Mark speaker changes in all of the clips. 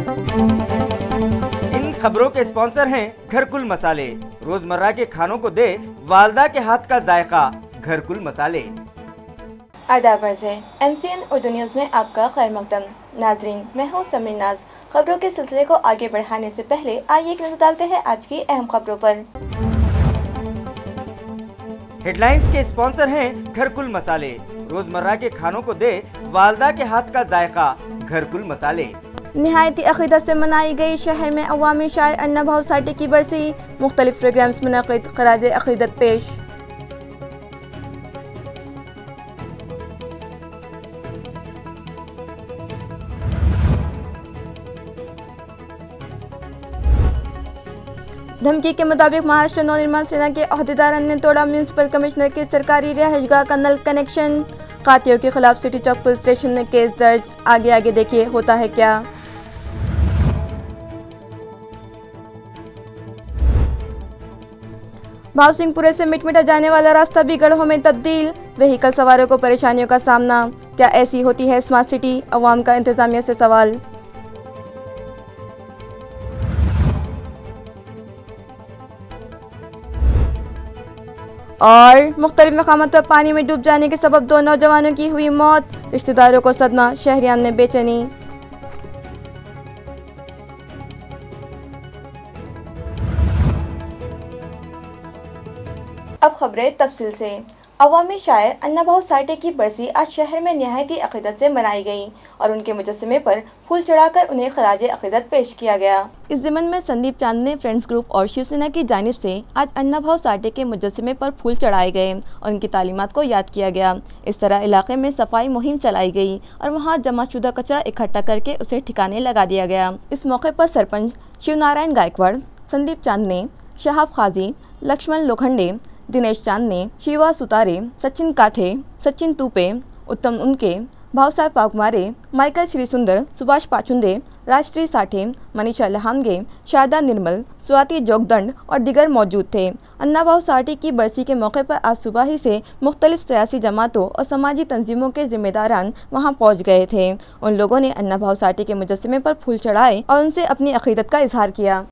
Speaker 1: इन खबरों के स्पॉन्सर हैं घरकुल मसाले। रोजमर्रा के खानों को दे वालदा के हाथ का जायका, घरकुल मसाले।
Speaker 2: आदाब अर्ज़ है MCN उर्दू न्यूज़ में आपका खैर मकदम। नाजरीन, मैं हूँ समीर नाज। खबरों के सिलसिले को आगे बढ़ाने से पहले आइए एक नजर डालते हैं आज की अहम खबरों पर।
Speaker 1: हेडलाइंस के स्पॉन्सर हैं घरकुल मसाले। रोजमर्रा के खानों को दे वालदा के हाथ का जायका, घरकुल मसाले।
Speaker 2: निहायती अक़ीदत से मनाई गई शहर में अवामी शायर अन्ना भाऊ साठे की बरसी, मुख्तलिफ प्रोग्राम्स मुनक़िद, ख़राज अक़ीदत पेश। धमकी के मुताबिक महाराष्ट्र नवनिर्माण सेना के अहदेदारों ने तोड़ा म्यूनसिपल कमिश्नर के सरकारी रिहाइशगाह का नल कनेक्शन। कातियों के खिलाफ सिटी चौक पुलिस स्टेशन में केस दर्ज। आगे आगे देखिए होता है क्या। भावसिंहपुरे से मिटमिटा जाने वाला रास्ता भी गढ़ों में तब्दील, व्हीकल सवारों को परेशानियों का सामना। क्या ऐसी होती है स्मार्ट सिटी? अवाम का इंतजामिया से सवाल। और मुख्तलिफ मकामात पर पानी में डूब जाने के सबब 2 नौजवानों की हुई मौत, रिश्तेदारों को सदमा, शहरियान में बेचैनी। अब खबरें तफसील से। अवामी शायर अन्ना भाऊ साठे की बरसी आज शहर में निहायती अक़ीदत से मनाई गई और उनके मुजस्समे पर फूल चढ़ाकर उन्हें खराज अक़ीदत पेश किया गया। इस ज़िमन में संदीप चांदने फ्रेंड्स ग्रुप और शिवसेना की जानिब से आज अन्ना भाऊ साठे के मुजस्समे पर फूल चढ़ाए गए और उनकी तालीमात को याद किया गया। इस तरह इलाके में सफाई मुहिम चलाई गई और वहाँ जमाशुदा कचरा इकट्ठा करके उसे ठिकाने लगा दिया गया। इस मौके पर सरपंच शिवनारायण गायकवाड़, संदीप चांदने, शहाब खाजी, लक्ष्मण लोखंडे, दिनेश चांदने, शिवा सुतारे, सचिन काठे, सचिन तूपे, उत्तम उनके, भावसाहेब पागमारे, माइकल श्रीसुंदर, सुभाष पाचुंदे, राजश्री साठे, मनीषा लहानगे, शारदा निर्मल, स्वाति जोगदंड और दिगर मौजूद थे। अन्ना भाऊ साठे की बरसी के मौके पर आज सुबह ही से मुख्तलिफ सियासी जमातों और समाजी तंजीमों के जिम्मेदारान वहां पहुंच गए थे। उन लोगों ने अन्ना भाऊ साठे के मुजस्समे पर फूल चढ़ाए और उनसे अपनी अक़ीदत का इजहार किया।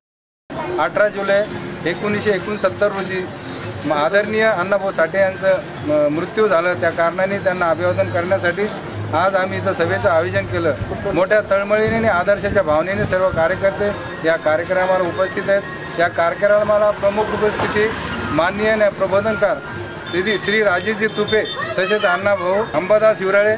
Speaker 3: 18 जुलै 1969 रोजी आदरणीय अण्णाभाऊ साठे यांचं मृत्यू झालं, त्या कारणाने त्यांना अभिवादन करण्यासाठी आज आम्ही इथं सभेचं आयोजन केलं। मोठ्या तळमळीने आणि आदर्शाच्या भावनेने सर्व कार्यकर्ते या कार्यक्रमाला उपस्थित आहेत। या कार्यक्रमाला प्रमुख उपस्थिती माननीय प्रबोधनकार श्री राजेशजी तुपे, तसेच अण्णाभाऊ अंबादास हिवराळे,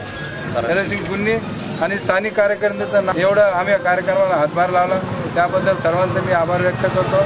Speaker 3: रणसिंग गुन्नी आणि स्थानिक कार्यकर्त्यांचं एवढं आम्ही या कार्यक्रमाला हातभार लावला, त्याबद्दल सर्वांचे मी आभार व्यक्त करतो।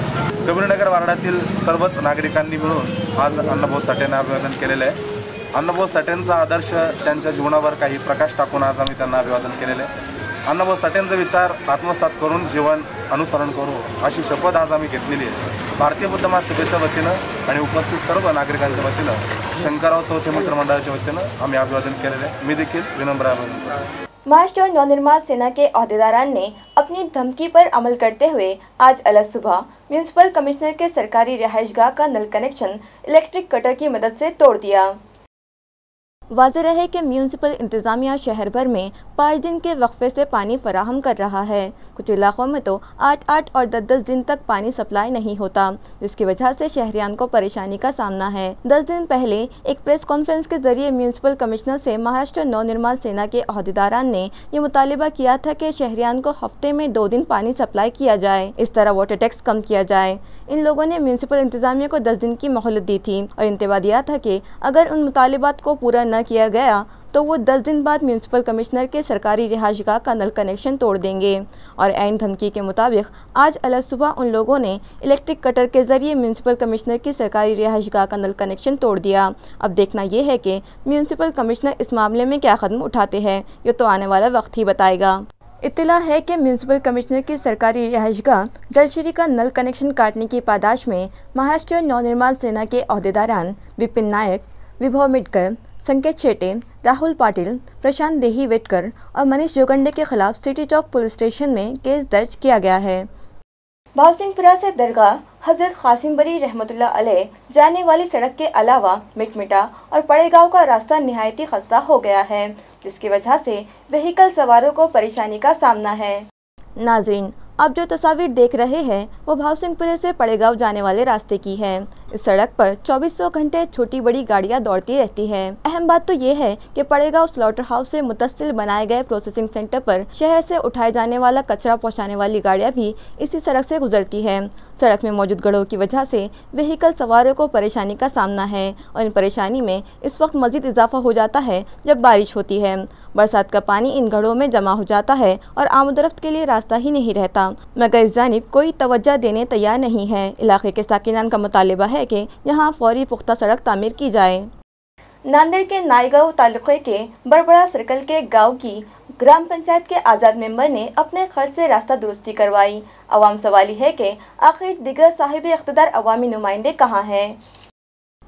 Speaker 4: कबीरनगर वार्डातील सर्वच नागरिकांनी मिळून आज अण्णाभाऊ साठेंना अभिवादन केलेले आहे। अण्णाभाऊ साठेंचा आदर्श त्यांच्या जीवनावर काही प्रकाश टाकून आज आम्ही त्यांना अभिवादन केलेले आहे। अण्णाभाऊ साठेंचे विचार आत्मसात करून जीवन अनुसरण करू अशी शपथ आज आम्ही घेतलेली आहे। भारतीय बुद्ध महासभेच्या वतीनं आणि उपस्थित सर्व नागरिकांच्या वतीनं शंकरराव चौथे मित्रमंडळाच्या वतीनं आम्ही अभिवादन केलेले आहे। मी देखील विनम्र आभार।
Speaker 2: महाराष्ट्र नवनिर्माण सेना के अहदेदारान ने अपनी धमकी पर अमल करते हुए आज अलग सुबह म्यूनसिपल कमिश्नर के सरकारी रिहाइशगाह का नल कनेक्शन इलेक्ट्रिक कटर की मदद से तोड़ दिया। वाज़ेह रहे कि म्यूनसिपल इंतज़ामिया शहर भर में 5 दिन के वक्फे से पानी फराहम कर रहा है। कुछ इलाकों में तो 8-8 और 10-10 दिन तक पानी सप्लाई नहीं होता, जिसकी वजह से शहरियान को परेशानी का सामना है। 10 दिन पहले एक प्रेस कॉन्फ्रेंस के जरिए म्यूनसिपल कमिश्नर से महाराष्ट्र नवनिर्माण सेना के अहदेदारान ने ये मुतालिबा किया था कि शहरियान को हफ्ते में 2 दिन पानी सप्लाई किया जाए, इस तरह वाटर टैक्स कम किया जाए। इन लोगों ने म्यूनसिपल इंतज़ामिया को 10 दिन की मोहलत दी थी और इंतबा दिया था कि अगर उन मुतालिबात को पूरा न किया गया तो वो 10 दिन बाद म्यूनसिपल कमिश्नर के सरकारी रिहाइशगाह का नल कनेक्शन तोड़ देंगे। और ऐन धमकी के मुताबिक आज अलग सुबह उन लोगों ने इलेक्ट्रिक कटर के जरिए म्यूनसिपल कमिश्नर की सरकारी रिहाइशगाह का नल कनेक्शन तोड़ दिया। अब देखना यह है कि म्यूनसिपल कमिश्नर इस मामले में क्या कदम उठाते हैं, ये तो आने वाला वक्त ही बताएगा। इत्तला है कि म्यूनसिपल कमिश्नर की सरकारी रिहाइशगाह जलश्री का नल कनेक्शन काटने की पादाश में महाराष्ट्र नवनिर्माण सेना के अहदेदारान विपिन नायक, विभव मिटकर, संकेत शेटे, राहुल पाटिल, प्रशांत देही वेटकर और मनीष जोगंडे के खिलाफ सिटी चौक पुलिस स्टेशन में केस दर्ज किया गया है। भावसिंहपुरा से दरगाह हजरत कासिम बरी रहमतुल्लाह अलैह जाने वाली सड़क के अलावा मिटमिटा और पड़ेगांव का रास्ता निहायती खस्ता हो गया है, जिसकी वजह से व्हीकल सवारों को परेशानी का सामना है। नाजरीन, आप जो तस्वीर देख रहे हैं वो भावसिंहपुरे से पड़ेगांव जाने वाले रास्ते की है। इस सड़क पर 2400 घंटे छोटी बड़ी गाड़ियां दौड़ती रहती हैं। अहम बात तो ये है कि पड़ेगांव स्लॉटर हाउस से मुतस्सिल बनाए गए प्रोसेसिंग सेंटर पर शहर से उठाए जाने वाला कचरा पहुंचाने वाली गाड़ियां भी इसी सड़क से गुजरती है। सड़क में मौजूद गड्ढों की वजह से व्हीकल सवारों को परेशानी का सामना है और इन परेशानी में इस वक्त मजीद इजाफा हो जाता है जब बारिश होती है। बरसात का पानी इन गड्ढों में जमा हो जाता है और आमदरफ्त के लिए रास्ता ही नहीं रहता, मगर इस जानिब कोई तवज्जो देने तैयार नहीं है। इलाके के साकिनान का मुतालिबा है कि यहाँ फौरी पुख्ता सड़क तामीर की जाए। नांदेड़ के नायगांव तालुके के बरबड़ा सर्कल के गांव की ग्राम पंचायत के आज़ाद मेंबर ने अपने खर्च से रास्ता दुरुस्ती करवाई। अवाम सवाली है कि आखिर दिगर साहिब इख्तिदार अवामी नुमाइंदे कहाँ हैं।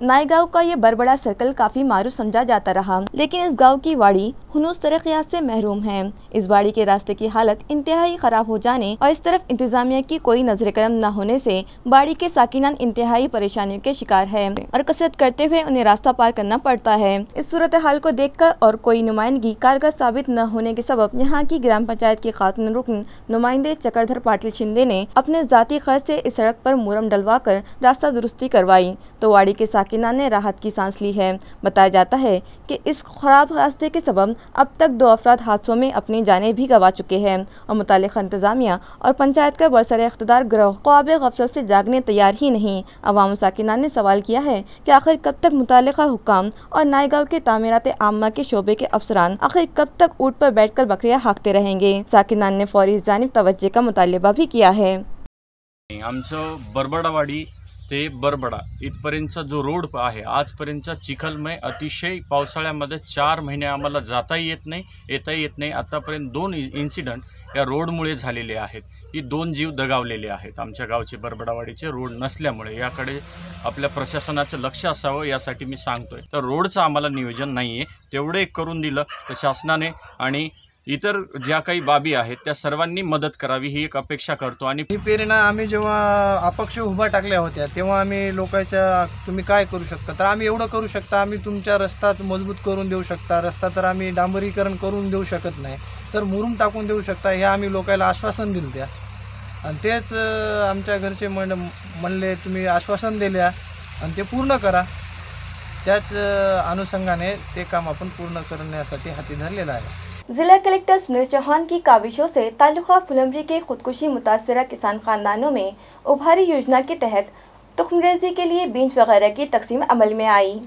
Speaker 2: नायगांव का ये बरबड़ा सर्कल काफ़ी मारूफ समझा जाता रहा, लेकिन इस गांव की वाड़ी हुनूस तरक्यात से महरूम है। इस वाड़ी के रास्ते की हालत इंतहाई ख़राब हो जाने और इस तरफ इंतजामिया की कोई नजर करम न होने से वाड़ी के साकिनान इंतहाई परेशानियों के शिकार है और कसरत करते हुए उन्हें रास्ता पार करना पड़ता है। इस सूरत हाल को देखकर और कोई नुमाइंदगी कारगर साबित न होने के सबब यहाँ की ग्राम पंचायत के खातून रुकन नुमाइंदे चक्रधर पाटिल शिंदे ने अपने जाती खर्च से इस सड़क पर मुरम डलवा कर रास्ता दुरुस्ती करवाई तो वाड़ी के साकिनान ने राहत की सांस ली है। बताया जाता है कि इस खराब रास्ते के सबब अब तक 2 अफराद हादसों में अपनी जानें भी गंवा चुके हैं और मुतालिका इंतजामिया और पंचायत का बरसर इख्तिदार गिरोह ख्वाब गफलत से जागने तैयार ही नहीं। अवाम साकिनान ने सवाल किया है कि आखिर कब तक मुतालिका हुक्काम और नायगांव के तामीरात आम्मा के शोबे के अफसरान आखिर कब तक ऊँट पर बैठ कर बकरियां हाँकते रहेंगे। साकिनान ने फौरी जानिब तवज्जो का मुतालिबा भी किया है।
Speaker 5: आमचं बरबडावाडी ते बरबडा इथपर्यंतचा जो रोड आहे आजपर्यंतचा चिखलमय अतिशय पावसाळ्यामध्ये 4 महिने आम्हाला जाताही येत नाही येताही येत नाही। आतापर्यंत 2 इन्सिडेंट या रोडमुळे झालेले आहेत। ही 2 जीव दगावलेले आहेत आमच्या गावचे बरबडावाडीचे रोड नसल्यामुळे। याकडे आपल्या प्रशासनाचं लक्ष असावं यासाठी मी सांगतोय। तर रोडचं आम्हाला नियोजन नाहीये, तेवढे करून दिलं तर शासनाने आणि इतर ज्या काही बाबी आहेत त्या सर्वांनी मदत करावी ही एक अपेक्षा करतो। आणि
Speaker 6: ही प्रेरणा आम्ही जेव्हा अपक्ष उभा टाकल्या होत्या तेव्हा आम्ही लोकांच्या तुम्ही काय करू शकता तर आम्ही एवढं करू शकता, आम्ही तुमच्या रस्ता मजबूत करून देऊ शकता, रस्ता तर आम्ही डांबरीकरण करून देऊ शकत नाही तर मुरुम टाकून देऊ शकता हे आम्ही लोकांना आश्वासन दिलं त्या आणि तेच आमच्या घरचे म्हणले तुम्ही आश्वासन दिल्या आणि ते पूर्ण करा। त्याच अनुषंगाने ते काम आपण पूर्ण करण्यासाठी हाती धरलेलं आहे।
Speaker 2: जिला कलेक्टर सुनील चौहान की काविशों से तालुका फुलंब्री के खुदकुशी मुतासरा किसान खानदानों में उभारी योजना के तहत तुख्मरेजी के लिए बीज वगैरह की तकसीम अमल में आई।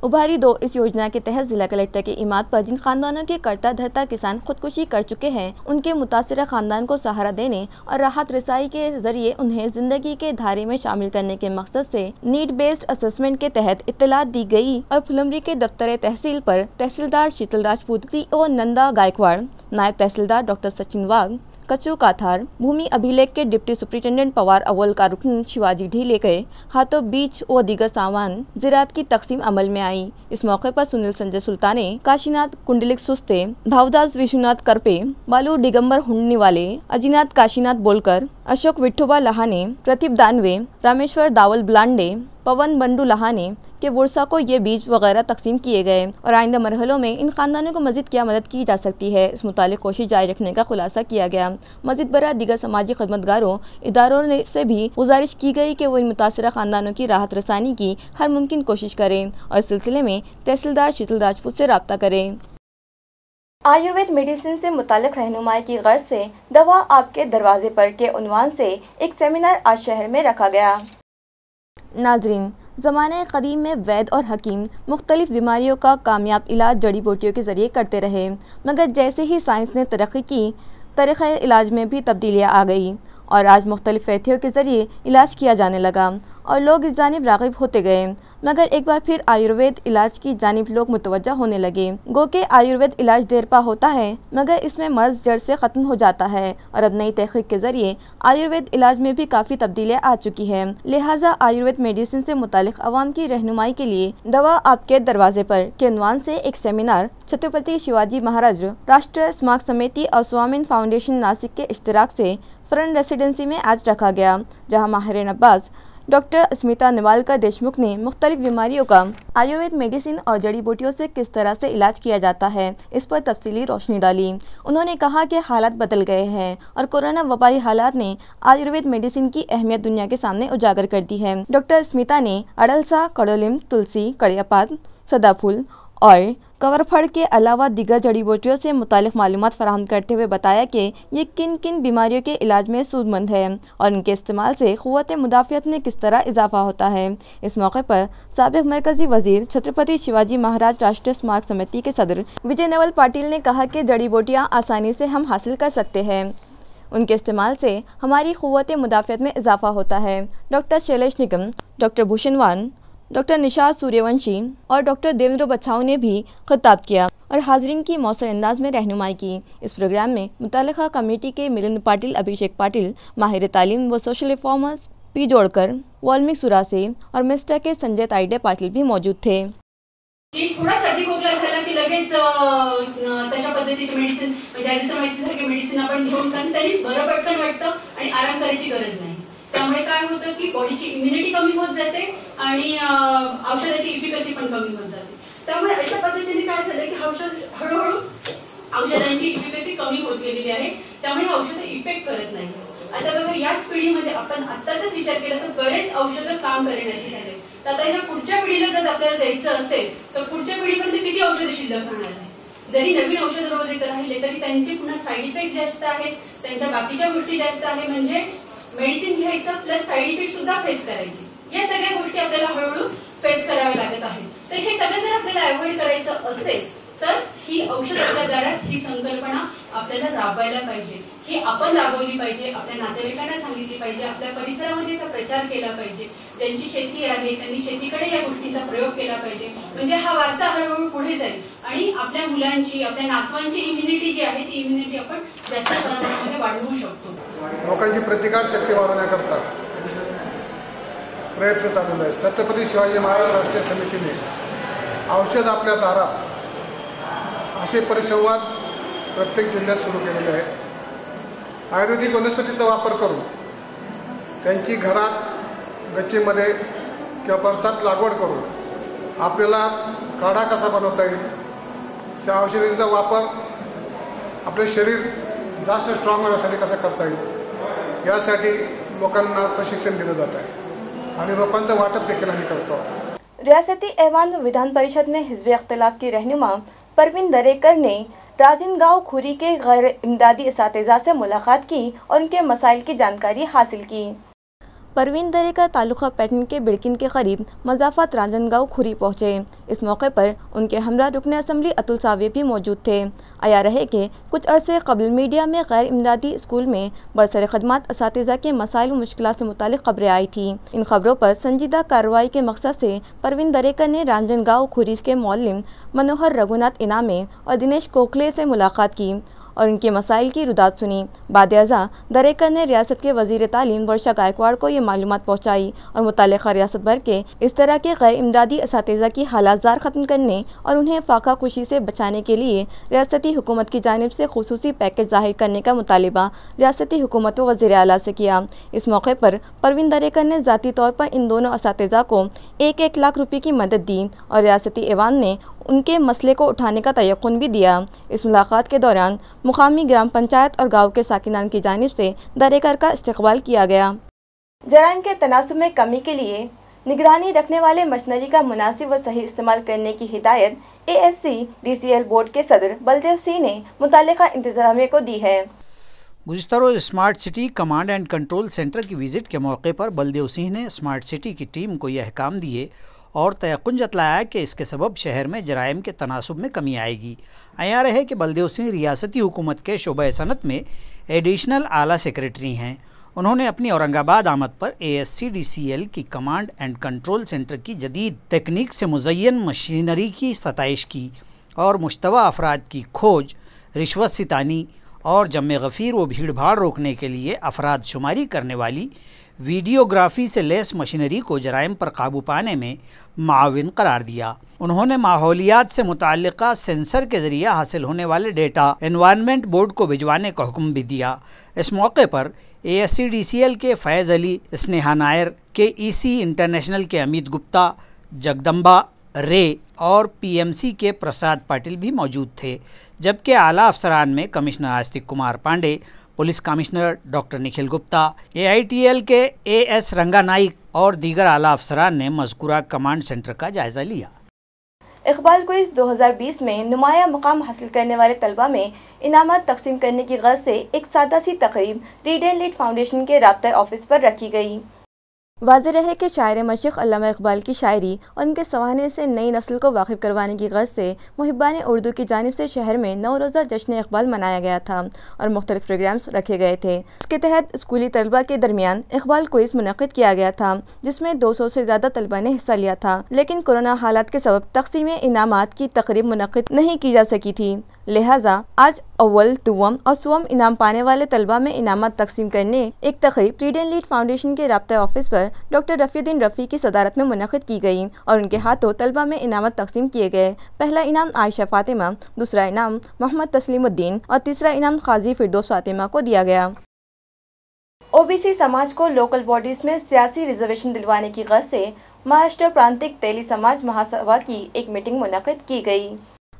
Speaker 2: उभारी 2 इस योजना के तहत जिला कलेक्टर के इमाद पर जिन खानदानों के करता धरता किसान खुदकुशी कर चुके हैं उनके मुतासरा खानदान को सहारा देने और राहत रसाई के जरिए उन्हें जिंदगी के धारे में शामिल करने के मकसद से नीड बेस्ड असेसमेंट के तहत इत्तलात दी गई और फुलंब्री के दफ्तर तहसील पर तहसीलदार शीतल राजपूत, CO नंदा गायकवाड़, नायब तहसीलदार डॉक्टर सचिन वाघ, कचरू काथार, भूमि अभिलेख के डिप्टी सुप्रिंटेंडेंट पवार अव्वल का रुकन शिवाजी ढीले के हाथों बीज व दीगर सामान ज़राअत की तकसीम अमल में आई। इस मौके पर सुनील संजय सुल्ताने, काशीनाथ कुंडलिक सुस्ते, भावदास विश्वनाथ करपे, बालू दिगंबर हुंडनी वाले, अजिनाथ काशीनाथ बोलकर, अशोक विठोबा लहाने, प्रतीप दानवे, रामेश्वर दावल ब्लांडे, पवन बंडू लहाने के बुरसा को ये बीज वगैरह तकसीम किए गए और आइंदा मरहलों में इन खानदानों को मजीद क्या मदद की जा सकती है इस मुतालिक कोशिश जारी रखने का खुलासा किया गया। मजीद बरा दीगर समाजी खदमतगारों इदारों से भी गुजारिश की गई कि वो इन मुतासरा खानदानों की राहत रसानी की हर मुमकिन कोशिश करें और इस सिलसिले में तहसीलदार शीतल राजपूत से रब्ता करें। आयुर्वेद मेडिसिन से मुतालिक रहनुमाई की गर्ज से दवा आपके दरवाजे पर के उन्वान से एक सेमिनार आज शहर में रखा गया। नाजरीन, ज़माने क़दीम में वैद और हकीम मुख्तलिफ़ बीमारियों का कामयाब इलाज जड़ी बूटियों के ज़रिए करते रहे, मगर जैसे ही साइंस ने तरक्की की तरीक़े इलाज में भी तब्दीलियाँ आ गई और आज मुख्तलिफ़ फैथियों के ज़रिए इलाज किया जाने लगा और लोग इस जानिब राग़िब होते गए। मगर एक बार फिर आयुर्वेद इलाज की जानिब लोग मुतवज्जा होने लगे। गो के आयुर्वेद इलाज देर पा होता है मगर इसमें मर्ज़ जड़ से ख़त्म हो जाता है और अब नई तहक़ीक़ के ज़रिए आयुर्वेद इलाज में भी काफ़ी तब्दीलियाँ आ चुकी हैं। लिहाजा आयुर्वेद मेडिसिन से मुतालिक अवाम की रहनुमाई के लिए दवा आपके दरवाजे पर के उन्वान से एक सेमिनार छत्रपति शिवाजी महाराज राष्ट्रीय स्मारक समिति और स्वामीन फाउंडेशन नासिक के इश्तिराक से फ्रंट रेसिडेंसी में आज रखा गया, जहाँ माहिर अब्बास डॉक्टर स्मिता निवालकर देशमुख ने मुख्तलिफ बीमारियों का आयुर्वेद मेडिसिन और जड़ी बूटियों से किस तरह से इलाज किया जाता है इस पर तफसीली रोशनी डाली। उन्होंने कहा कि हालात बदल गए हैं और कोरोना वबाई हालात ने आयुर्वेद मेडिसिन की अहमियत दुनिया के सामने उजागर कर दी है। डॉक्टर स्मिता ने अड़लसा, कड़ोलिम, तुलसी, कड़ियापात, सदाफूल और कवरफड़ के अलावा दीगर जड़ी बूटियों से मुतालिक मालूमात फराहम करते हुए बताया कि ये किन किन बीमारियों के इलाज में सूदमंद है और इनके इस्तेमाल से क़ुव्वत मुदाफ़ियत में किस तरह इजाफा होता है। इस मौके पर साबिक़ मरकज़ी वज़ीर छत्रपति शिवाजी महाराज राष्ट्रीय स्मारक समिति के सदर विजय नेवल पाटिल ने कहा कि जड़ी बूटियाँ आसानी से हम हासिल कर सकते हैं, उनके इस्तेमाल से हमारी क़ुव्वत मुदाफ़ियत में इजाफा होता है। डॉक्टर शैलेश निगम, डॉक्टर भूषणवान, डॉक्टर निशाद सूर्यवंशी और डॉक्टर देवेंद्र बच्छाऊ ने भी खिताब किया और हाज़रीन की मौसर अंदाज में रहनुमाई की। इस प्रोग्राम में मुतल्लिका कमेटी के मिलिंद पाटिल, अभिषेक पाटिल, माहिर तालीम व सोशल रिफॉर्मर्स पी जोड़कर, वाल्मीकि सुरासे और मिस्टर के संजय ताइडे पाटिल भी मौजूद थे।
Speaker 7: थोडा सर्दी खोकला झाला की लगेच तशा पद्धतीचे मेडिसिन म्हणजे अजिथ्रोमायसिनसारखे मेडिसिन आपण घेऊन तरी बरं पटकन वाटतं आणि आराम करायची गरज नाही। त्यामुळे काय होतं की बॉडीची इम्युनिटी कमी होत जाते आणि औषधाची इफिकसी पण कमी होत जाते। त्यामुळे अशा पद्धतीने काय झालं की औषध हळूहळू औषधांची इफिकसी कमी होत गेलेली आहे, त्यामुळे औषध इफेक्ट करत नाही। आता बघा याच पिढीमध्ये आपण आत्ताच विचार केला तर बरेच औषधं काम करण्याची झाले, तर आता ह्या पुढच्या पिढीला जर आपल्याला द्यायचं असेल तर पुढच्या पिढीपर्यंत किती औषध शिल्लक राहणार आहे। जरी नवीन औषध रोज येत राहिले तरी त्यांचे पुन्हा साईड इफेक्ट जास्त आहेत, त्यांच्या बाकीच्या गोष्टी जास्त आहे, म्हणजे मेडिसिन घ्यायचं प्लस साईड इफेक्ट सुद्धा फेस करायची। या सगळ्या गोष्टी आपल्याला हळूहळू फेस कराव्या लागत आहेत। तर हे सगळं जर आपल्याला अवॉइड करायचं असेल तर ही औषध आपल्या दारात ही संकल्पना आपल्याला राबवायला पाहिजे, ही आपण राबवली पाहिजे, आपल्या नातेवाईकांना सांगितली पाहिजे, आपल्या परिसरामध्ये याचा प्रचार केला पाहिजे। ज्यांची शेती आहे त्यांनी शेतीकडे या गोष्टींचा प्रयोग केला पाहिजे, म्हणजे हा वारसा हळूहळू पुढे जाईल आणि आपल्या मुलांची, आपल्या नातवांची इम्युनिटी जी आहे ती इम्युनिटी आपण जास्त प्रमाणामध्ये वाढवू शकतो।
Speaker 8: लोकांची प्रतिकार शक्ती वाढवण्याकरता प्रयत्न चालू आहे। छत्रपती शिवाजी महाराज राष्ट्रीय समितीने औषध आपल्या दारात असे परिसंवाद प्रत्येक जिल्ह्यात सुरू केलेले आहेत। आयुर्वेदिक वनस्पतीचा वापर करून त्यांची घरात गच्चीमध्ये किंवा परसात लागवड करून आपल्याला काढा कसा बनवता येईल, त्या औषधीचा वापर आपले शरीर जास्त स्ट्रॉंग होण्यासाठी कसा करता येईल यासाठी लोकांना प्रशिक्षण दिलं जात आहे आणि रोपांचं वाटप देखील आम्ही करतो।
Speaker 2: रियासती ऐवान विधान परिषद में हिज़्ब इख्तिलाफ की रहनुमा परवीन दरेकर ने राजनगांव खुरी के गैर इमदादी इसातिज़ा से मुलाकात की और उनके मसाइल की जानकारी हासिल की। परवीन दरेकर तालुका पैटर्न के बिड़किन के करीब मजाफत राजनगांव खुरी पहुँचे। इस मौके पर उनके हमरा रुकन असम्बली अतुल सावे भी मौजूद थे। आया रहे कि कुछ अरसे कबल मीडिया में गैर इमदादी स्कूल में बरसर खदमात असातिज़ा के मसाइल व मुश्किलात से मुतालिक खबरें आई थी। इन खबरों पर संजीदा कार्रवाई के मकसद से परवीन दरेकर ने राजनगांव खुरी के मौलिम मनोहर रघुनाथ इनामे और दिनेश कोखले से मुलाकात की और उनके मसाइल की रुदात सुनी। बाद-ए-अज़ा दरेकर ने रियासत के वज़ीर तालीम वर्षा गायकवाड़ को ये मालूमात पहुँचाई और मुतालिका रियासत भर के इस तरह के गैर इमदादी असातिज़ा की हालात ज़ार ख़त्म करने और उन्हें फाका कुशी से बचाने के लिए रियासती हुकूमत की जानिब से खुसूसी पैकेज ज़ाहिर करने का मुतालिबा रियासती हुकूमत व वज़ीर आला से किया। इस मौके पर परवीन दरेकर ने ज़ाती तौर पर इन दोनों असातिज़ा को 1-1 लाख रुपये की मदद दी और रियासती ऐवान ने उनके मसले को उठाने का तयक़ुन भी दिया। इस मुलाकात के दौरान मुकामी ग्राम पंचायत और गाँव के साकिनान की जानिब से दरेकर का इस्तकबाल किया गया। जराइम के तनासुब में कमी के लिए निगरानी रखने वाले मशीनरी का मुनासिब व सही इस्तेमाल करने की हिदायत ASC-DCL बोर्ड के सदर बलदेव सिंह ने मुतालिका इंतज़ामिया को दी है।
Speaker 9: गुज़िश्ता रोज़ smart city command and control centre की विज़िट के मौके पर बलदेव सिंह ने स्मार्ट सिटी की टीम को यह अहकाम दिए और तयक़ुन जतलाया कि इसके सबब शहर में जराइम के तनासुब में कमी आएगी। आया रहे कि बलदेव सिंह रियासती हुकूमत के शोबा सनत में एडिशनल आला सेक्रेटरी हैं। उन्होंने अपनी औरंगाबाद आमद पर ASC-DCL की कमांड एंड कंट्रोल सेंटर की जदीद तकनीक से मुज़य्यन मशीनरी की सताइश की और मुश्तबा अफराद की खोज, रिश्वत सितानी और जम गफ़ीर व भीड़ भाड़ रोकने के लिए अफराद शुमारी करने वाली वीडियोग्राफी से लेस मशीनरी को जराइम पर काबू पाने में माविन करार दिया। उन्होंने माहौलियात से मुताल्लिका सेंसर के ज़रिए हासिल होने वाले डेटा एनवायरनमेंट बोर्ड को भिजवाने का हुक्म भी दिया। इस मौके पर ASCDCL के फैज़ अली, स्नेहा नायर, KEC इंटरनेशनल के अमित गुप्ता, जगदम्बा रे और PMC के प्रसाद पाटिल भी मौजूद थे, जबकि आला अफसरान में commissioner Astik Kumar Pandey, police commissioner doctor Nikhil Gupta, AITL के AS रंगा नाइक और दीगर आला अफसरान ने मज़कूरा कमांड सेंटर का जायज़ा लिया।
Speaker 2: इकबाल क्विज़ 2020 में नुमाया मुकाम हासिल करने वाले तलबा में इनामात तकसीम करने की गर्ज से एक सादा सी तकरीब रीड एंड लीड फाउंडेशन के राब्ता ऑफिस पर रखी गई। वाज़ेह रहे कि शायर मशरक़ अल्लामा इकबाल की शायरी और उनके सवाने से नई नस्ल को वाकिफ़ करवाने की गर्ज से मुहिब्बान उर्दू की जानिब से शहर में 9 रोज़ा जश्न इकबाल मनाया गया था और मुख्तलिफ प्रोग्राम्स रखे गए थे। इसके तहत स्कूली तलबा के दरमियान इकबाल क्विज़ मुनक़िद किया गया था, जिसमें 200 से ज़्यादा तलबा ने हिस्सा लिया था, लेकिन कोरोना हालात के सबब तक़सीम इनामात की तकरीब मुनक़िद नहीं की जा सकी थी। लिहाजा आज अव्वल, दुवम और सुवम इनाम पाने वाले तलबा में इनामात तकसीम करने एक तकरीब रीड एंड लीड फाउंडेशन के राब्ता ऑफिस पर डॉक्टर रफ़ीउद्दीन रफ़ी की सदारत में मुनक़िद की गई और उनके हाथों तलबा में इनामत तकसीम किए गए। पहला इनाम आयशा फ़ातिमा, दूसरा इनाम मोहम्मद तस्लीमुद्दीन और तीसरा इनाम क़ाज़ी फ़िरदौस फ़ातिमा को दिया गया। OBC समाज को लोकल बॉडीज़ में सियासी रिजर्वेशन दिलवाने की गर्ज से महाराष्ट्र प्रांतिक तेली समाज महासभा की एक मीटिंग मुनक़िद की गई।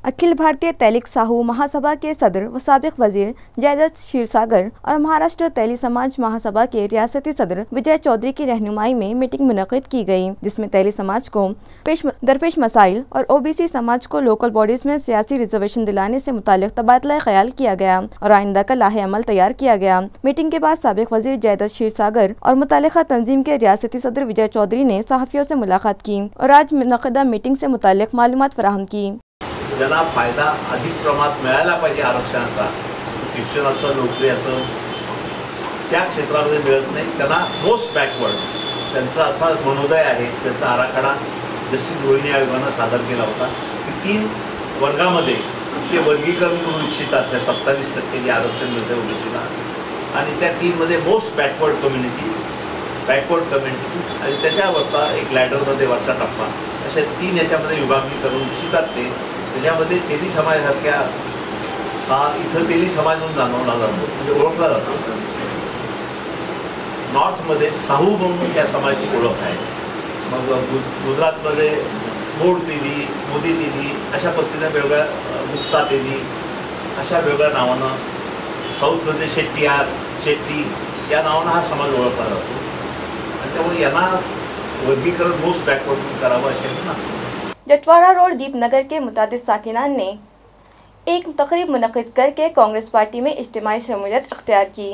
Speaker 2: अखिल भारतीय तैलिक साहू महासभा के सदर व साबिक वजीर जयदत्त क्षीरसागर और महाराष्ट्र तैली समाज महासभा के रियासती सदर विजय चौधरी की रहनुमाई में मीटिंग मुनक़िद की गई, जिसमें तैली समाज को दरपेश मसाइल और OBC समाज को लोकल बॉडीज में सियासी रिजर्वेशन दिलाने से मुताल्लिक़ तबादला ख्याल किया गया और आइंदा का लाहे अमल तैयार किया गया। मीटिंग के बाद साबिक वजीर जयदत्त क्षीरसागर और मुताल्लिक़ा तंजीम के रियासती सदर विजय चौधरी ने सहाफ़ियों से मुलाकात की और आज मुनक़दा मीटिंग से मुताल्लिक़ मालूमात फराहम की।
Speaker 10: ज्यांना फायदा अधिक प्रमाणात मिळायला पाहिजे आरक्षणाचा, शिक्षण असो नोकरी असो त्या क्षेत्रामध्ये मिळत नाही, त्यांना मोस्ट बॅकवर्ड त्यांचा असा मनोदय आहे। त्याचा आराखडा जस्टिस रोहिणी आयोगाने सादर केला होता की 3 वर्गामध्ये ते वर्गीकरण करू इच्छितात। त्या 27% जे आरक्षण मिळते ओबीसीला आणि त्या 3 मध्ये मोस्ट बॅकवर्ड कम्युनिटीज आणि त्याच्यावरचा एक लॅडरमध्ये वरचा टप्पा अशा 3 याच्यामध्ये विभागणी करू इच्छितात ते। त्याच्यामध्ये तेली समाजासारख्या हा इथं तेली समाज म्हणून जाणवला जातो, म्हणजे ओळखला जातो। नॉर्थमध्ये साहू म्हणून त्या समाजाची ओळख आहे। मग गुजरातमध्ये मोड तेली, मोदी तेली अशा पद्धतीने वेगळ्या मुक्ता तेली अशा वेगळ्या नावानं, साऊथमध्ये शेट्टी या नावानं हा समाज ओळखला जातो आणि त्यामुळे यांना वर्गीकरण मोस्ट बॅकवर्ड करावं असेल ना।
Speaker 2: जटवाड़ा रोड दीपनगर के मुतादिद साकिनान ने एक तकरीब मुनक़िद करके कांग्रेस पार्टी में इज्तिमाई शमूलियत अख्तियार की।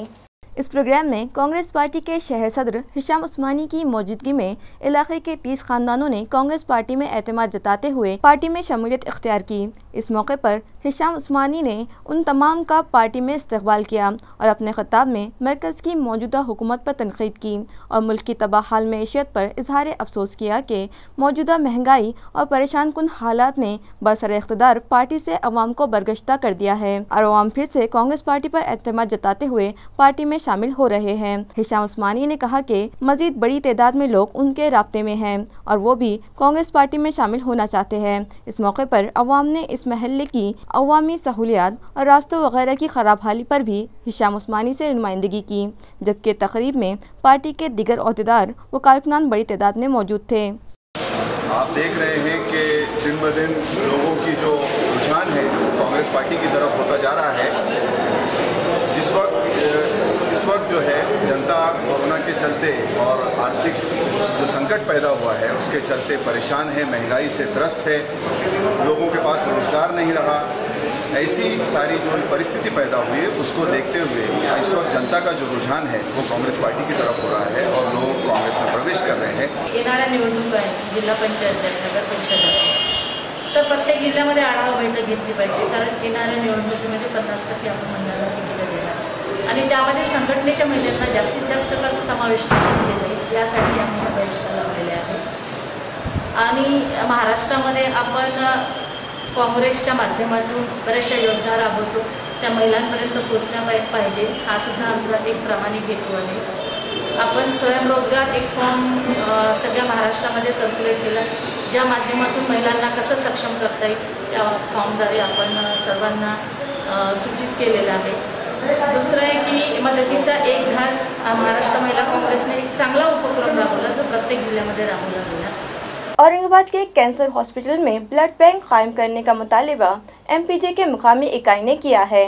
Speaker 2: इस प्रोग्राम में कांग्रेस पार्टी के शहर सदर हिशाम उस्मानी की मौजूदगी में इलाके के 30 खानदानों ने कांग्रेस पार्टी में एतमाद जताते हुए पार्टी में शमूलियत इख्तियार की। इस मौके पर हिशाम उस्मानी ने उन तमाम का पार्टी में इस्तकबाल किया और अपने खिताब में मरकज़ की मौजूदा हुकूमत पर तनक़ीद की और मुल्क की तबाह हाल मईशत पर इजहार अफसोस किया कि मौजूदा महंगाई और परेशान कुन हालात ने बरसर इक़्तिदार पार्टी से अवाम को बरगश्ता कर दिया है और अवाम फिर से कांग्रेस पार्टी पर एतमाद जताते हुए पार्टी में शामिल हो रहे हैं। हिशाम उस्मानी ने कहा कि मजीद बड़ी तादाद में लोग उनके राब्ते में हैं और वो भी कांग्रेस पार्टी में शामिल होना चाहते हैं। इस मौके पर अवाम ने इस महल्ले की अवामी सहूलियात और रास्तों वगैरह की खराब हाली पर भी हिशाम उस्मानी से नुमाइंदगी की, जबकि तकरीब में पार्टी के दिगर ओहदेदार व कारकुनान बड़ी तादाद में मौजूद थे।
Speaker 11: आप देख रहे हैं कि दिन ब दिन लोगों की जो रुझान है कांग्रेस पार्टी की तरफ होता जा रहा है। इस वक्त जो है जनता कोरोना के चलते और आर्थिक जो संकट पैदा हुआ है उसके चलते परेशान है, महंगाई से त्रस्त है, लोगों के पास रोजगार नहीं रहा। ऐसी सारी जो परिस्थिति पैदा हुई है उसको देखते हुए इस वक्त जनता का जो रुझान है वो कांग्रेस पार्टी की तरफ हो रहा है और लोग कांग्रेस में प्रवेश कर रहे हैं।
Speaker 7: येणाऱ्या निवडणूक आहे जिल्हा पंचायत नगर परिषद, तर प्रत्येक जिल्ह्यामध्ये आढावा बैठक घेतली पाहिजे, कारण येणाऱ्या निवडणुकीमध्ये 50% आपण महिलांना तिकीट देणार आणि त्यामध्ये संघटनेच्या महिलांना जास्तीत जास्त कसं समावेश केले जाईल यासाठी आम्ही या बैठका लावलेल्या आहेत। आणि महाराष्ट्रामध्ये आपण काँग्रेसच्या माध्यमातून बऱ्याचशा योजना राबवतो, त्या महिलांपर्यंत पोहोचल्या पाहिजे, हा सुद्धा आमचा एक प्रामाणिक हेतू आहे।
Speaker 12: आपण स्वयंरोजगार एक फॉर्म सगळ्या महाराष्ट्रामध्ये सर्क्युलेट केला, ज्या माध्यमातून महिलांना कसं सक्षम करता येईल त्या फॉर्मद्वारे आपण सर्वांना सूचित केलेलं आहे. दुसरं आहे की मदतीचा एक घास महाराष्ट्र महिला काँग्रेसने एक चांगला उपक्रम राबवला जो प्रत्येक जिल्ह्यामध्ये राबवला गेला.
Speaker 2: औरंगाबाद के कैंसर हॉस्पिटल में ब्लड बैंक कायम करने का मुतालिबा एमपीजे के मुकामी इकाई ने किया है.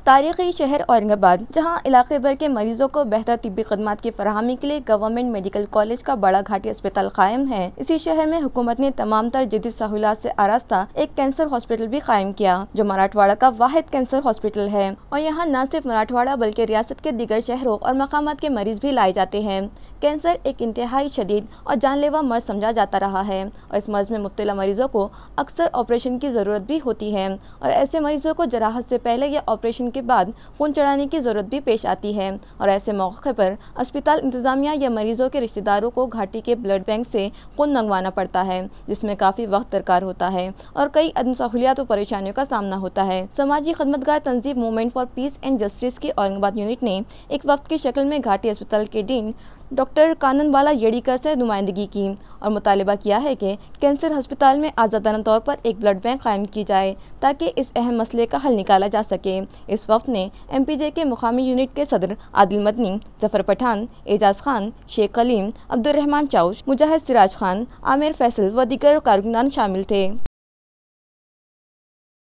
Speaker 2: तारीखी शहर औरंगाबाद, जहां इलाके भर के मरीजों को बेहतर तिब्बी खदमात की फराहमी के लिए गवर्नमेंट मेडिकल कॉलेज का बड़ा घाटी अस्पताल कायम है, इसी शहर में हुकूमत ने तमाम तर जदीद सहूलियात से आरास्ता एक कैंसर हॉस्पिटल भी कायम किया, जो मराठवाड़ा का वाहिद कैंसर हॉस्पिटल है. और यहाँ न सिर्फ मराठवाड़ा बल्कि रियासत के दीगर शहरों और मकामात के मरीज भी लाए जाते हैं. कैंसर एक इंतहाई शदीद और जानलेवा मर्ज समझा जाता रहा है और इस मर्ज में मुब्तला मरीजों को अक्सर ऑपरेशन की ज़रूरत भी होती है और ऐसे मरीजों को जराहत से पहले या ऑपरेशन के बाद खून चढ़ाने की ज़रूरत भी पेश आती है. और ऐसे मौके पर अस्पताल इंतज़ामिया या मरीजों के रिश्तेदारों को घाटी के ब्लड बैंक से खून मंगवाना पड़ता है, जिसमें काफ़ी वक्त दरकार होता है और कई अदम सहूलियात और परेशानियों का सामना होता है. समाजी खदमतगार तंजीम movement for peace and justice की औरंगाबाद यूनिट ने एक वक्त की शक्ल में घाटी अस्पताल के डीन डॉक्टर काननबाला येड़ीकर से नुमाइंदगी की और मुतालिबा किया है कि कैंसर अस्पताल में आज़ादाना तौर पर एक ब्लड बैंक कायम की जाए ताकि इस अहम मसले का हल निकाला जा सके. इस वक्त ने एमपीजे के मुकामी यूनिट के सदर आदिल मदनी, जफर पठान, एजाज खान, शेख कलीम, अब्दुर्रहमान चाउश, मुजाहिद सिराज खान, आमिर फैसल व दीगर कारकुनान शामिल थे.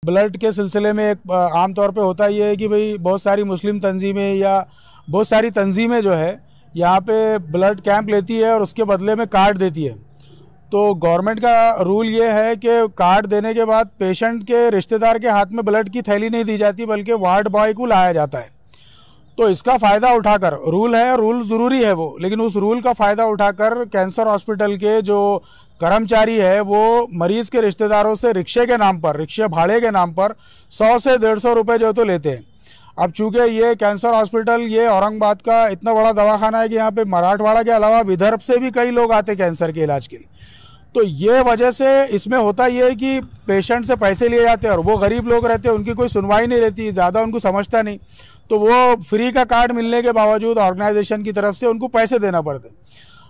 Speaker 13: ब्लड के सिलसिले में एक आम तौर पे होता ये है कि भाई बहुत सारी मुस्लिम तंजीमें या बहुत सारी तंजीमें जो है यहाँ पे ब्लड कैंप लेती है और उसके बदले में कार्ड देती है. तो गवर्नमेंट का रूल ये है कि कार्ड देने के बाद पेशेंट के रिश्तेदार के हाथ में ब्लड की थैली नहीं दी जाती बल्कि वार्ड बॉय को लाया जाता है. तो इसका फ़ायदा उठाकर, रूल है, रूल ज़रूरी है वो, लेकिन उस रूल का फ़ायदा उठाकर कैंसर हॉस्पिटल के जो कर्मचारी है वो मरीज़ के रिश्तेदारों से रिक्शे के नाम पर, रिक्शे भाड़े के नाम पर 100 से 150 रुपये जो तो लेते हैं. अब चूँकि ये कैंसर हॉस्पिटल ये औरंगाबाद का इतना बड़ा दवाखाना है कि यहाँ पे मराठवाड़ा के अलावा विदर्भ से भी कई लोग आते कैंसर के इलाज के लिए. तो ये वजह से इसमें होता ये है कि पेशेंट से पैसे लिए जाते हैं और वो गरीब लोग रहते हैं, उनकी कोई सुनवाई नहीं रहती, ज़्यादा उनको समझता नहीं, तो वो फ्री का कार्ड मिलने के बावजूद ऑर्गेनाइजेशन की तरफ से उनको पैसे देना पड़ते.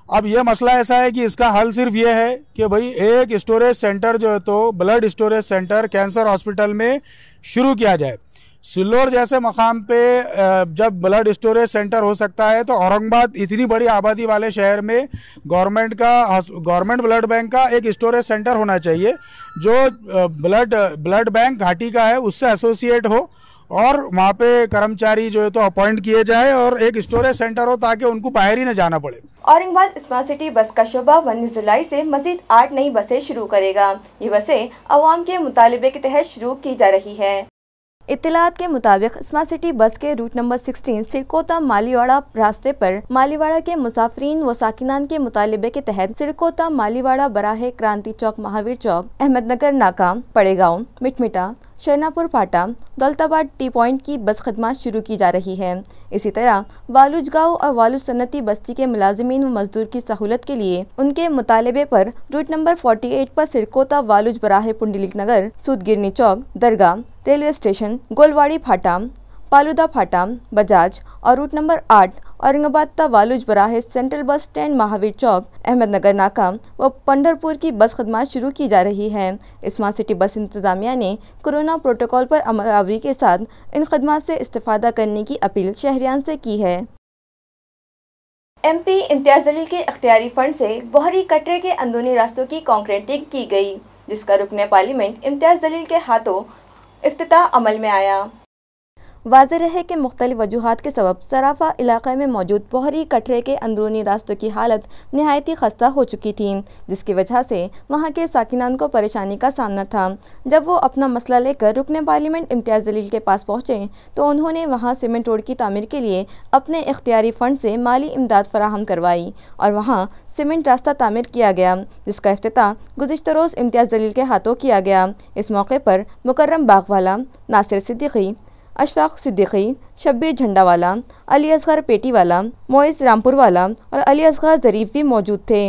Speaker 13: अब ये मसला ऐसा है कि इसका हल सिर्फ ये है कि भाई एक स्टोरेज सेंटर जो है तो blood storage centre cancer hospital में शुरू किया जाए. सिल्लोर जैसे मकाम पे जब ब्लड स्टोरेज सेंटर हो सकता है तो औरंगाबाद इतनी बड़ी आबादी वाले शहर में गवर्नमेंट ब्लड बैंक का एक स्टोरेज सेंटर होना चाहिए जो ब्लड बैंक घाटी का है उससे एसोसिएट हो और वहाँ पे कर्मचारी जो है तो अपॉइंट किए जाए और एक स्टोरेज सेंटर हो ताकि उनको बाहर ही न जाना पड़े.
Speaker 2: औरंगाबाद स्मार्ट सिटी बस का शोबा 19 जुलाई से मजीद 8 नई बसें शुरू करेगा. ये बसें अवाम के मुतालिबे के तहत शुरू की जा रही है. इत्तलात के मुताबिक स्मार्ट सिटी बस के रूट नंबर 16 सिरकोता मालीवाड़ा रास्ते पर मालीवाड़ा के मुसाफिरीन व साकिनान के मुतालिबे के तहत सिरकोता मालीवाड़ा बराहे क्रांति चौक, महावीर चौक, अहमदनगर नाका, पड़ेगांव, मिटमिटा, शरनापुर फाटा, दौलताबाद टी पॉइंट की बस खदमात शुरू की जा रही है. इसी तरह वालुज गाँव और वालुज सन्नती बस्ती के मुलाजिमीन व मजदूर की सहूलत के लिए उनके मुतालबे पर रूट नंबर 48 पर सिरकोता वालुज बराहे पुंडलिक नगर, सूदगिरनी चौक, दरगाह, रेलवे स्टेशन, गोलवाड़ी फाटा, पालूदा फाटा, बजाज और रूट नंबर 8 औरंगाबाद ता values बराहे central bus stand, Mahavir चौक, अहमदनगर नाका व पंढरपुर की बस खदमात शुरू की जा रही है. स्मार्ट सिटी बस इंतजामिया ने कोरोना प्रोटोकॉल पर अमलावरी के साथ इन खदमात से इस्तेफादा करने की अपील शहरियान से की है. MP इम्तियाज जलील के इख्तियारी फंड से बोहरी कटरे के अंदरूनी रास्तों की कंक्रीटिंग की गई, जिसका रुकने पार्लियामेंट इम्तियाज जलील के हाथों इफ्तिताह अमल में आया. वाज़ेह है कि मुख्तलिफ वजूहात के सबब सराफा इलाक़े में मौजूद बोहरी कटरे के अंदरूनी रास्तों की हालत नहायती खस्ता हो चुकी थी, जिसकी वजह से वहाँ के साकिनान को परेशानी का सामना था. जब वो अपना मसला लेकर रुकने पार्लियामेंट इम्तियाज जलील के पास पहुँचे तो उन्होंने वहाँ सीमेंट रोड की तामीर के लिए अपने इख्तियारी फ़ंड से माली इमदाद फराहम करवाई और वहाँ सीमेंट रास्ता तामीर किया गया, जिसका इफ्तिताह गुज़िश्ता रोज़ इम्तियाज जलील के हाथों किया गया. इस मौके पर मुकर्रम बागवाला, नासिर सिद्दीकी, अशफाक सिद्दीकी, शब्बीर झंडावाला, अली असगर पेटीवाला, मोइस रामपुरवाला और अली असगर ज़रीफ भी मौजूद थे.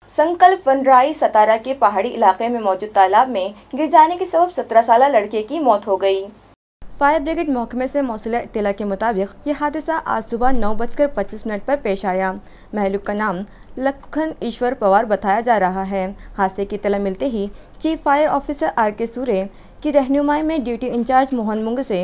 Speaker 2: संकल्प वनराई सतारा के पहाड़ी इलाके में मौजूद तालाब में गिर जाने के सबब 17 साला लड़के की मौत हो गई. फायर ब्रिगेड महकमे से मौसूला इत्तला के मुताबिक ये हादसा आज सुबह 9:25 पर पेश आया। महलूक का नाम लखन ईश्वर पवार बताया जा रहा है। हादसे की इत्तला मिलते ही चीफ फायर ऑफिसर R.K. सूरे की रहनुमाई में ड्यूटी इंचार्ज मोहन मुंगसे,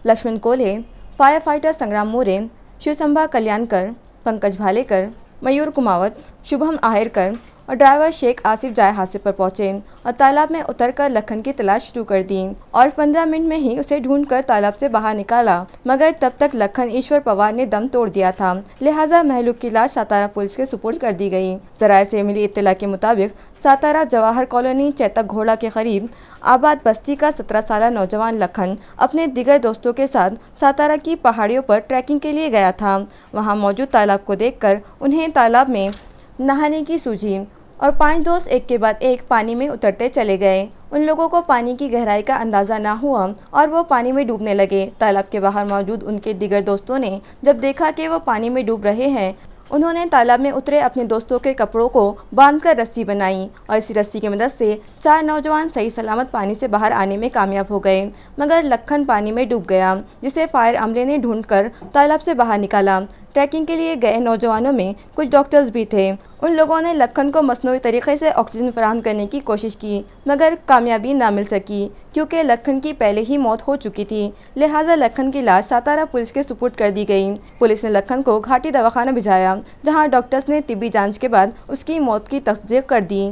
Speaker 2: लक्ष्मण कोले, फायर फाइटर संग्राम मोरे, शिवसंभा कल्याणकर, पंकज भालेकर, मयूर कुमावत, शुभम आहेरकर और ड्राइवर शेख आसिफ जाए हादसे पर पहुंचे और तालाब में उतरकर लखन की तलाश शुरू कर दी और 15 मिनट में ही उसे ढूंढकर तालाब से बाहर निकाला, मगर तब तक लखन ईश्वर पवार ने दम तोड़ दिया था। लिहाजा महलूक की लाश सातारा पुलिस के सुपुर्द कर दी गई। जराये से मिली इत्तला के मुताबिक सातारा जवाहर कॉलोनी चैतक घोड़ा के करीब आबाद बस्ती का 17 साल नौजवान लखन अपने दिगर दोस्तों के साथ सातारा की पहाड़ियों पर ट्रैकिंग के लिए गया था। वहाँ मौजूद तालाब को देखकर उन्हें तालाब में नहाने की सूझी और 5 दोस्त एक के बाद एक पानी में उतरते चले गए। उन लोगों को पानी की गहराई का अंदाज़ा ना हुआ और वो पानी में डूबने लगे। तालाब के बाहर मौजूद उनके दिगर दोस्तों ने जब देखा कि वो पानी में डूब रहे हैं, उन्होंने तालाब में उतरे अपने दोस्तों के कपड़ों को बांधकर रस्सी बनाई और इसी रस्सी की मदद से 4 नौजवान सही सलामत पानी से बाहर आने में कामयाब हो गए, मगर लखन पानी में डूब गया, जिसे फायर अमले ने ढूंढकर तालाब से बाहर निकाला। ट्रैकिंग के लिए गए नौजवानों में कुछ डॉक्टर्स भी थे। उन लोगों ने लखन को मसनूई तरीके से ऑक्सीजन फराहम करने की कोशिश की, मगर कामयाबी ना मिल सकी क्योंकि लखन की पहले ही मौत हो चुकी थी। लिहाजा लखन की लाश सातारा पुलिस के सुपुर्द कर दी गई। पुलिस ने लखन को घाटी दवाखाना भिजवाया, जहां डॉक्टर्स ने तिब्बी जांच के बाद उसकी मौत की तस्दीक कर दी।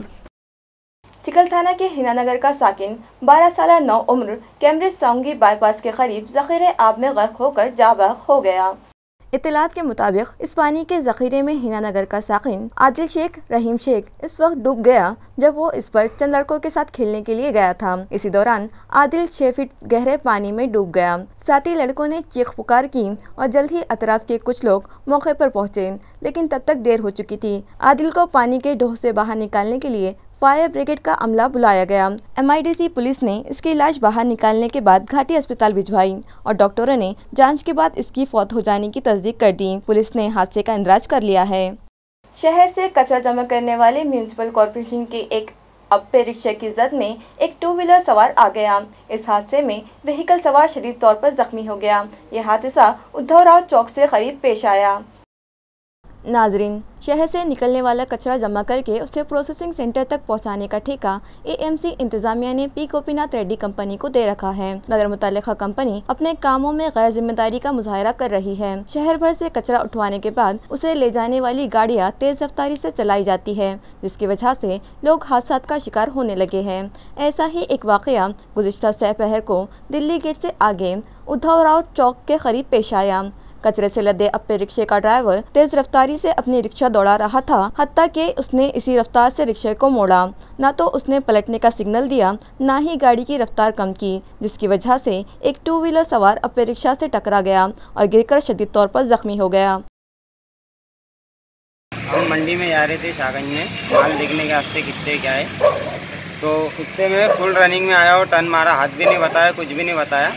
Speaker 2: चिकल थाना के हिनानगर का साकिन 12 साल नौ उम्र कैम्ब्रिज सांगी बाईपास के करीब ज़ख़ीरे आब में गर्क होकर जाबाग हो गया। इत्तलात के मुताबिक इस पानी के ज़ख़ीरे में हिनानगर का साकिन आदिल शेख रहीम शेख इस वक्त डूब गया जब वो इस पर चंद लड़कों के साथ खेलने के लिए गया था। इसी दौरान आदिल 6 फीट गहरे पानी में डूब गया। साथ ही लड़कों ने चीख पुकार की और जल्द ही अतराफ के कुछ लोग मौके पर पहुंचे, लेकिन तब तक देर हो चुकी थी। आदिल को पानी के ढोह से बाहर निकालने के लिए फायर ब्रिगेड का अमला बुलाया गया। MIDC पुलिस ने इसकी लाश बाहर निकालने के बाद घाटी अस्पताल भिजवाई और डॉक्टरों ने जांच के बाद इसकी फौत हो जाने की तस्दीक कर दी। पुलिस ने हादसे का इंदराज कर लिया है। शहर से कचरा जमा करने वाले म्यूनिसिपल कॉर्पोरेशन के एक अप्पे रिक्शा की जद में एक 2 व्हीलर सवार आ गया। इस हादसे में व्हीकल सवार शदीद तौर पर जख्मी हो गया। यह हादसा उद्धवराव चौक से करीब पेश आया। नाजरीन, शहर से निकलने वाला कचरा जमा करके उसे प्रोसेसिंग सेंटर तक पहुंचाने का ठेका AMC इंतजामिया ने P गोपीनाथ रेड्डी कंपनी को दे रखा है, मगर मुतल्लिका कंपनी अपने कामों में गैर जिम्मेदारी का मुजाहरा कर रही है। शहर भर से कचरा उठवाने के बाद उसे ले जाने वाली गाड़ियां तेज रफ्तारी से चलाई जाती है, जिसकी वजह से लोग हादसा का शिकार होने लगे हैं। ऐसा ही एक वाकया गुज़िश्ता सहपहर को दिल्ली गेट से आगे उद्धवराव चौक के करीब पेश आया। कचरे से लदे अप्पे रिक्शे का ड्राइवर तेज रफ्तारी से अपनी रिक्शा दौड़ा रहा था, हत्ता कि उसने इसी रफ्तार से रिक्शे को मोड़ा। ना तो उसने पलटने का सिग्नल दिया, ना ही गाड़ी की रफ्तार कम की, जिसकी वजह से एक 2 व्हीलर सवार अप्पे रिक्शा से टकरा गया और गिरकर शदीद तौर पर जख्मी हो गया।
Speaker 14: हम मंडी में जा रहे थे शाहगंज में माल देखने के वास्ते कितने क्या है, तो कुत्ते में फुल रनिंग में आया और टर्न मारा, हाथ भी नहीं बताया, कुछ भी नहीं बताया,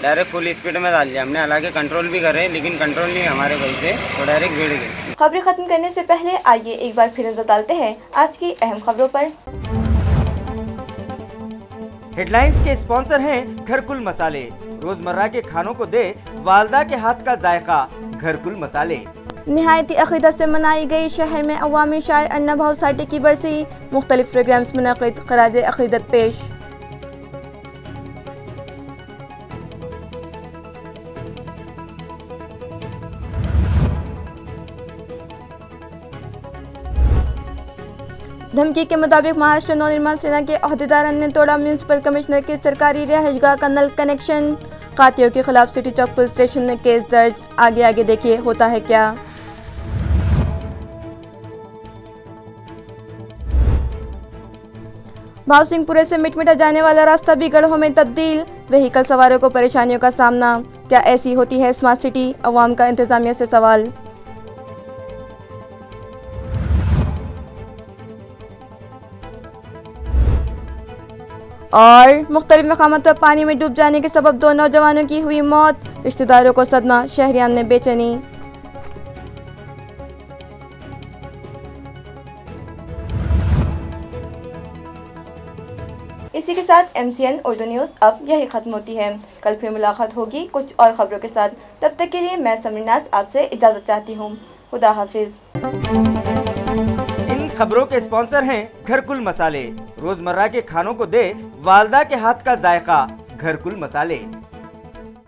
Speaker 14: डायरेक्ट फुल स्पीड में डाल दिया हमने। हालांकि कंट्रोल भी कर रहे हैं लेकिन कंट्रोल नहीं हमारे वजह से, तो डायरेक्ट गिर गए।
Speaker 2: खबरें खत्म करने से पहले आइए एक बार फिर नजर डालते हैं आज की अहम खबरों पर।
Speaker 1: हेडलाइंस के स्पॉन्सर हैं घरकुल मसाले। रोजमर्रा के खानों को दे वालदा के हाथ का जायका, घरकुल मसाले।
Speaker 2: निहायती अकीदत से मनाई गई शहर में अवामी शायर अन्ना भाव साटे की बरसी, मुख्तलिफ प्रोग्राम्स मुनक़िद, ख़राज अकीदत पेश। धमकी के मुताबिक महाराष्ट्र नवनिर्माण सेना के अहदेदारों ने तोड़ा म्यूनिसिपल कमिश्नर के सरकारी रिहाइशगाह का नल कनेक्शन। कातियों के खिलाफ सिटी चौक पुलिस स्टेशन में केस दर्ज। आगे देखिए होता है क्या। भावसिंहपुरे से मिटमिटा जाने वाला रास्ता भी गढ़ों में तब्दील, व्हीकल सवारों को परेशानियों का सामना। क्या ऐसी होती है स्मार्ट सिटी? अवाम का इंतजामिया से सवाल। और मुख्तलिफ मकामात पर पानी में डूब जाने के सबब 2 नौजवानों की हुई मौत, रिश्तेदारों को सदमा, शहरियान में बेचैनी। इसी के साथ MCN उर्दू न्यूज़ अब यही खत्म होती है। कल फिर मुलाकात होगी कुछ और खबरों के साथ। तब तक के लिए मैं समरीनाज आपसे इजाज़त चाहती हूँ। खुदा हाफिज।
Speaker 1: इन खबरों के स्पॉन्सर हैं घरकुल मसाले। रोजमर्रा के खानों को दे वालदा के हाथ का जायका। घरकुल मसाले।